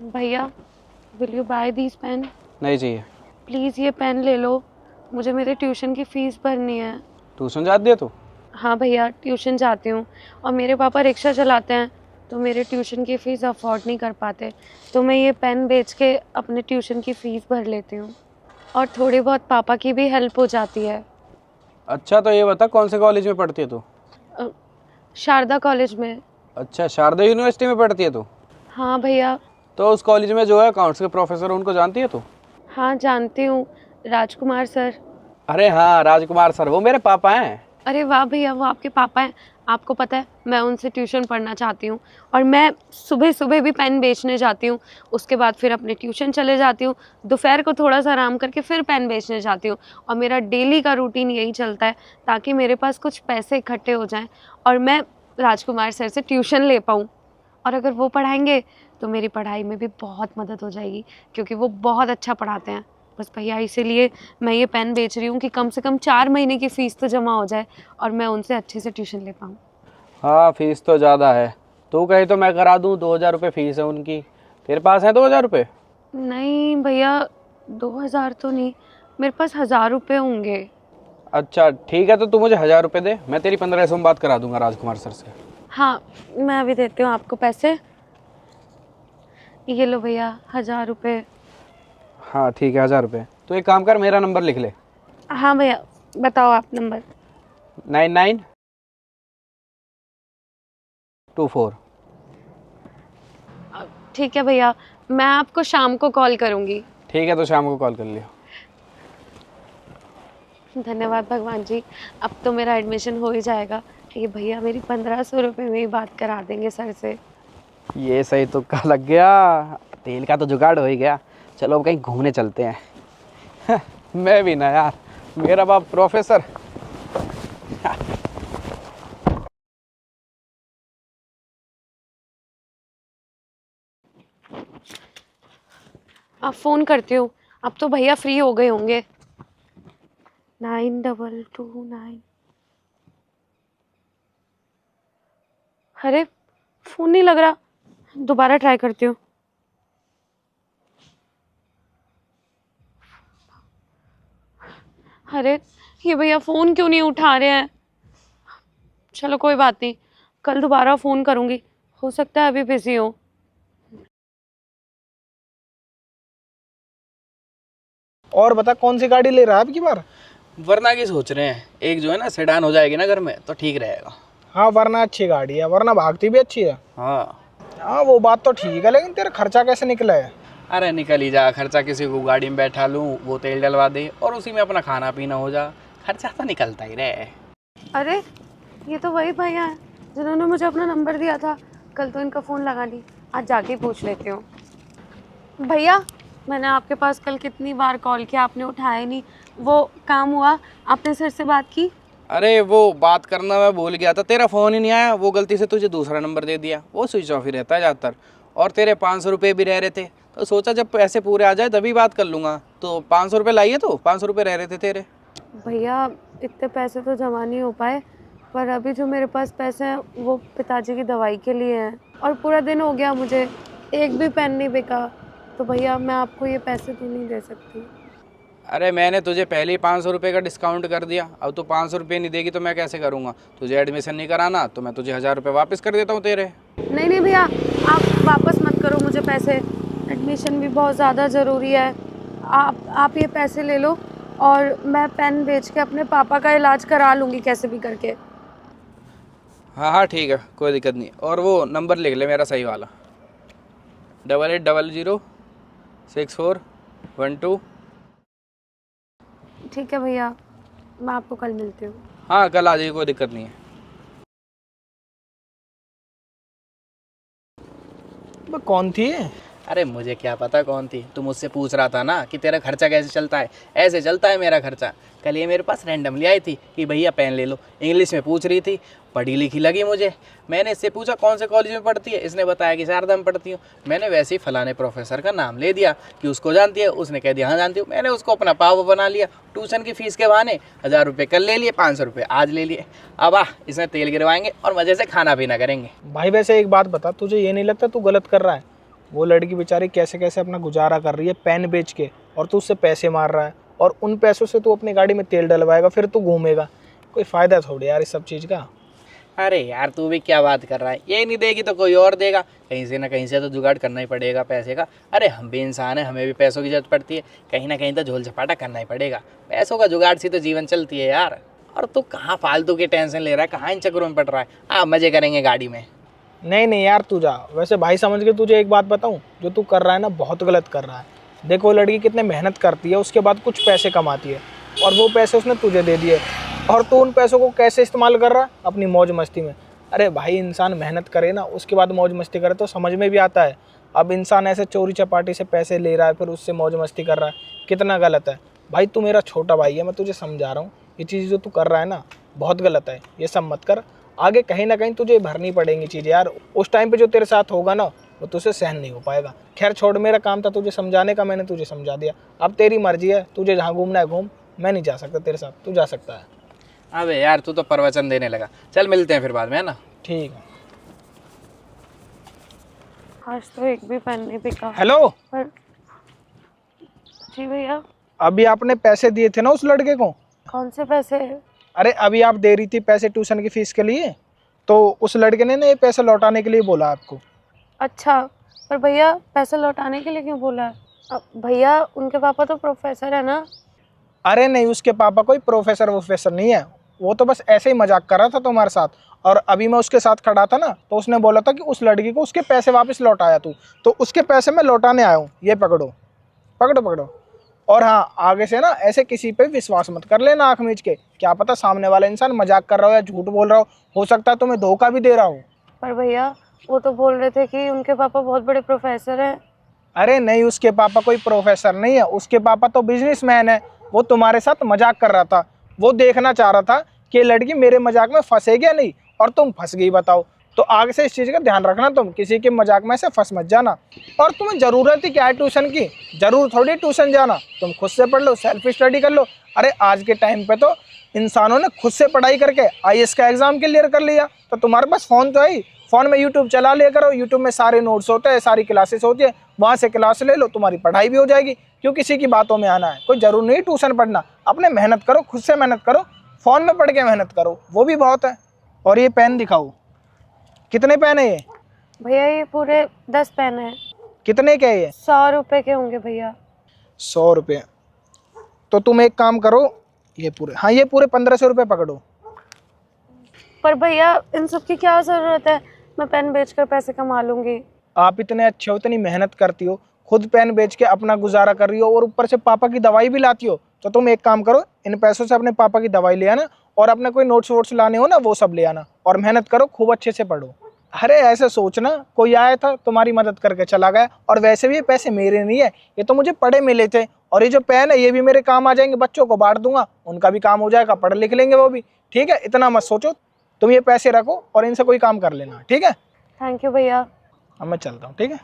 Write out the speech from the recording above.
भैया, will you buy these pen? नहीं चाहिए। प्लीज़ ये पेन ले लो, मुझे मेरे ट्यूशन की फ़ीस भरनी है। ट्यूशन जाती है तू? हाँ भैया, ट्यूशन जाती हूँ और मेरे पापा रिक्शा चलाते हैं, तो मेरे ट्यूशन की फ़ीस अफोर्ड नहीं कर पाते, तो मैं ये पेन बेच के अपने ट्यूशन की फ़ीस भर लेती हूँ और थोड़ी बहुत पापा की भी हेल्प हो जाती है। अच्छा, तो ये बता कौन से कॉलेज में पढ़ती है तू? अ, शारदा कॉलेज में। अच्छा, शारदा यूनिवर्सिटी में पढ़ती है तू? हाँ भैया। तो उस कॉलेज में जो है अकाउंट्स के प्रोफेसर उनको जानती है तू? हाँ जानती हूँ, राजकुमार सर। अरे हाँ, राजकुमार सर, वो मेरे पापा हैं। अरे वाह भैया, वो आपके पापा हैं। आपको पता है मैं उनसे ट्यूशन पढ़ना चाहती हूँ और मैं सुबह सुबह भी पेन बेचने जाती हूँ, उसके बाद फिर अपने ट्यूशन चले जाती हूँ, दोपहर को थोड़ा सा आराम करके फिर पेन बेचने जाती हूँ और मेरा डेली का रूटीन यही चलता है ताकि मेरे पास कुछ पैसे इकट्ठे हो जाएं और मैं राजकुमार सर से ट्यूशन ले पाऊँ। और अगर वो पढ़ाएंगे तो मेरी पढ़ाई में भी बहुत मदद हो जाएगी क्योंकि वो बहुत अच्छा पढ़ाते हैं। बस भैया इसीलिए मैं ये पेन बेच रही हूँ कि कम से कम 4 महीने की फ़ीस तो जमा हो जाए और मैं उनसे अच्छे से ट्यूशन ले पाऊँ। हाँ, फीस तो ज़्यादा है। तू कहे तो मैं करा दूँ, 2,000 रुपये फीस है उनकी। तेरे पास है 2,000 रुपये? नहीं भैया, 2000 तो नहीं, मेरे पास 1000 रुपये होंगे। अच्छा ठीक है, तो तू मुझे 1,000 रुपये दे, मैं तेरी 1500 में बात करा दूंगा राजकुमार सर से। हाँ, मैं अभी देती हूँ आपको पैसे। ये लो भैया, 1000 रुपये। हाँ ठीक है, 1,000 रुपये। तो एक काम कर, मेरा नंबर लिख ले। हाँ भैया, बताओ आप नंबर। 9924। ठीक है भैया, मैं आपको शाम को कॉल करूँगी। ठीक है, तो शाम को कॉल कर लियो। धन्यवाद भगवान जी, अब तो मेरा एडमिशन हो ही जाएगा। ये भैया मेरी 1500 रुपये में ही बात करा देंगे सर से। ये सही तुक्का लग गया। तेल का तो जुगाड़ हो ही गया। चलो अब कहीं घूमने चलते हैं। मैं भी ना यार, मेरा बाप प्रोफेसर। अब फ़ोन करती हूँ, अब तो भैया फ्री हो गए होंगे। 9229। अरे फ़ोन नहीं लग रहा, दोबारा ट्राई करती हूँ। अरे ये भैया फ़ोन क्यों नहीं उठा रहे हैं? चलो कोई बात नहीं, कल दोबारा फ़ोन करूँगी, हो सकता है अभी बिज़ी हो। और बता कौन सी गाड़ी ले रहा है अब की बार? वरना की सोच रहे हैं, एक जो है ना सेडान हो जाएगी ना घर में तो ठीक रहेगा। हाँ वरना अच्छी गाड़ी है, वरना भागती भी अच्छी है। हाँ। हाँ वो बात तो ठीक है, लेकिन तेरा खर्चा कैसे निकला है? अरे निकल ही जा खर्चा, किसी को गाड़ी में बैठा लूँ, वो तेल डलवा दे और उसी में अपना खाना पीना हो जा, खर्चा तो निकलता ही रहे। अरे ये तो वही भैया हैं जिन्होंने मुझे अपना नंबर दिया था। कल तो इनका फ़ोन लगा नहीं, आज जाके ही पूछ लेती हूँ। भैया, मैंने आपके पास कल कितनी बार कॉल किया, आपने उठाया नहीं। वो काम हुआ, आपने सर से बात की? अरे वो बात करना मैं भूल गया था, तेरा फ़ोन ही नहीं आया, वो गलती से तुझे दूसरा नंबर दे दिया, वो स्विच ऑफ ही रहता है ज़्यादातर। और तेरे 500 रुपये भी रह रहे थे, तो सोचा जब पैसे पूरे आ जाए तभी बात कर लूँगा। तो 500 रुपये लाइए, तो 500 रुपये रह रहे थे तेरे। भैया इतने पैसे तो जमा नहीं हो पाए, पर अभी जो मेरे पास पैसे हैं वो पिताजी की दवाई के लिए हैं और पूरा दिन हो गया मुझे एक भी पेन नहीं बिका, तो भैया मैं आपको ये पैसे तो नहीं दे सकती। अरे मैंने तुझे पहले ही 500 रुपये का डिस्काउंट कर दिया, अब तो 500 रुपये नहीं देगी तो मैं कैसे करूँगा? तुझे एडमिशन नहीं कराना तो मैं तुझे 1,000 रुपये वापस कर देता हूँ तेरे। नहीं नहीं भैया, आप वापस मत करो मुझे पैसे, एडमिशन भी बहुत ज़्यादा ज़रूरी है। आप ये पैसे ले लो और मैं पेन बेच के अपने पापा का इलाज करा लूँगी कैसे भी करके। हाँ हाँ ठीक है, कोई दिक्कत नहीं। और वो नंबर लिख ले मेरा सही वाला, 88006412। ठीक है भैया, मैं आपको कल मिलती हूँ। हाँ कल आ जाइए, कोई दिक्कत नहीं है। वो कौन थी? अरे मुझे क्या पता कौन थी, तू मुझसे पूछ रहा था ना कि तेरा खर्चा कैसे चलता है, ऐसे चलता है मेरा खर्चा। कल ये मेरे पास रैंडमली आई थी कि भैया पेन ले लो, इंग्लिश में पूछ रही थी, पढ़ी लिखी लगी मुझे। मैंने इससे पूछा कौन से कॉलेज में पढ़ती है, इसने बताया कि शारदा में पढ़ती हूँ। मैंने वैसे ही फलाने प्रोफेसर का नाम ले दिया कि उसको जानती है, उसने कह दिया हाँ जानती हूँ। मैंने उसको अपना पाव बना लिया, ट्यूशन की फ़ीस के बहाने 1,000 रुपये कल ले लिए, 500 रुपये आज ले लिए। अब इसमें तेल गिरवाएंगे और मज़े से खाना पीना करेंगे। भाई वैसे एक बात बता, तुझे ये नहीं लगता तू गलत कर रहा है? वो लड़की बेचारी कैसे कैसे अपना गुजारा कर रही है पेन बेच के, और तू उससे पैसे मार रहा है, और उन पैसों से तू अपनी गाड़ी में तेल डलवाएगा, फिर तू घूमेगा। कोई फ़ायदा थोड़ी यार इस सब चीज़ का। अरे यार तू भी क्या बात कर रहा है, ये नहीं देगी तो कोई और देगा, कहीं से ना कहीं से तो जुगाड़ करना ही पड़ेगा पैसे का। अरे हम भी इंसान हैं, हमें भी पैसों की जरूरत पड़ती है, कहीं ना कहीं तो झोल झपाटा करना ही पड़ेगा। पैसों का जुगाड़ से तो जीवन चलती है यार। और तू कहाँ फालतू की टेंशन ले रहा है, कहाँ इन चक्करों में पड़ रहा है। मज़े करेंगे गाड़ी में। नहीं नहीं यार तू जा। वैसे भाई समझ के तुझे एक बात बताऊं, जो तू कर रहा है ना बहुत गलत कर रहा है। देखो लड़की कितने मेहनत करती है, उसके बाद कुछ पैसे कमाती है, और वो पैसे उसने तुझे दे दिए, और तू उन पैसों को कैसे इस्तेमाल कर रहा है अपनी मौज मस्ती में। अरे भाई इंसान मेहनत करे ना, उसके बाद मौज मस्ती करे तो समझ में भी आता है। अब इंसान ऐसे चोरी चपाटी से पैसे ले रहा है फिर उससे मौज मस्ती कर रहा है, कितना गलत है। भाई तू मेरा छोटा भाई है, मैं तुझे समझा रहा हूँ, ये चीज़ जो तू कर रहा है ना बहुत गलत है, ये सब मत कर। आगे कहीं ना कहीं तुझे भरनी पड़ेंगी चीज़ें यार, उस टाइम पे जो तेरे साथ होगा ना वो तुझसे सहन नहीं हो पाएगा। खैर छोड़, मेरा काम था तुझे समझाने का, मैंने तुझे समझा दिया। अब तेरी मर्जी है, तुझे जहाँ घूमना है घूम, मैं नहीं जा सकता तेरे साथ, तू जा सकता है। अबे यार तू तो प्रवचन देने लगा। चल मिलते हैं फिर बाद में, है ना। ठीक है। आज तो एक भी पेन नहीं बिका। हेलो, पर जी भैया। अभी आपने पैसे दिए थे ना उस लड़के को? कौन से पैसे? अरे अभी आप दे रही थी पैसे ट्यूशन की फीस के लिए, तो उस लड़के ने ना ये पैसे लौटाने के लिए बोला आपको। अच्छा, पर भैया पैसे लौटाने के लिए क्यों बोला है? भैया उनके पापा तो प्रोफेसर है ना। अरे नहीं, उसके पापा कोई प्रोफेसर वोफेसर नहीं है, वो तो बस ऐसे ही मजाक कर रहा था तुम्हारे साथ। और अभी मैं उसके साथ खड़ा था ना, तो उसने बोला था कि उस लड़की को उसके पैसे वापस लौटाया तू, तो उसके पैसे मैं लौटाने आया हूँ। ये पकड़ो पकड़ो पकड़ो। और हाँ, आगे से ना ऐसे किसी पे विश्वास मत कर लेना आँख मीच के, क्या पता सामने वाला इंसान मजाक कर रहा हो या झूठ बोल रहा हो सकता है तुम्हें धोखा भी दे रहा हो। पर भैया वो तो बोल रहे थे कि उनके पापा बहुत बड़े प्रोफेसर हैं। अरे नहीं, उसके पापा कोई प्रोफेसर नहीं है, उसके पापा तो बिजनेसमैन है। वो तुम्हारे साथ मजाक कर रहा था, वो देखना चाह रहा था कि ये लड़की मेरे मजाक में फंसेगी या नहीं, और तुम फंस गई। बताओ, तो आगे से इस चीज़ का ध्यान रखना, तुम किसी के मजाक में से फंस मत जाना। और तुम्हें ज़रूरत ही क्या है ट्यूशन की? जरूर थोड़ी ट्यूशन जाना, तुम खुद से पढ़ लो, सेल्फ स्टडी कर लो। अरे आज के टाइम पे तो इंसानों ने खुद से पढ़ाई करके आईएएस का एग्ज़ाम क्लियर कर लिया। तो तुम्हारे पास फ़ोन तो है ही, फ़ोन में यूट्यूब चला लिया करो, यूट्यूब में सारे नोट्स होते हैं, सारी क्लासेस होती है, वहाँ से क्लास ले लो, तुम्हारी पढ़ाई भी हो जाएगी। क्यों किसी की बातों में आना है? कोई ज़रूर नहीं ट्यूशन पढ़ना, अपने मेहनत करो, खुद से मेहनत करो, फ़ोन में पढ़ के मेहनत करो, वो भी बहुत है। और ये पेन दिखाओ, कितने पेन है ये? भैया ये पूरे 10 पेन है। कितने के है ये? 100 रुपए के होंगे भैया। 100 रुपये? तो तुम एक काम करो, ये पूरे, हाँ ये पूरे 1500 रुपये पकड़ो। पर भैया इन सब की क्या ज़रूरत है, मैं पेन बेचकर पैसे कमा लूँगी। आप इतने अच्छे हो, इतनी मेहनत करती हो, खुद पेन बेच के अपना गुजारा कर रही हो, और ऊपर से पापा की दवाई भी लाती हो। तो तुम एक काम करो, इन पैसों से अपने पापा की दवाई ले आना, और अपने कोई नोट्स वोट्स लाने हो ना वो सब ले आना, और मेहनत करो, खूब अच्छे से पढ़ो। अरे ऐसे सोचना, कोई आया था तुम्हारी मदद करके चला गया, और वैसे भी ये पैसे मेरे नहीं है, ये तो मुझे पढ़े मिले थे। और ये जो पेन है ये भी मेरे काम आ जाएंगे, बच्चों को बांट दूंगा, उनका भी काम हो जाएगा, पढ़ लिख लेंगे वो भी। ठीक है, इतना मत सोचो, तुम ये पैसे रखो और इनसे कोई काम कर लेना, ठीक है? थैंक यू भैया। अब मैं चलता हूँ, ठीक है।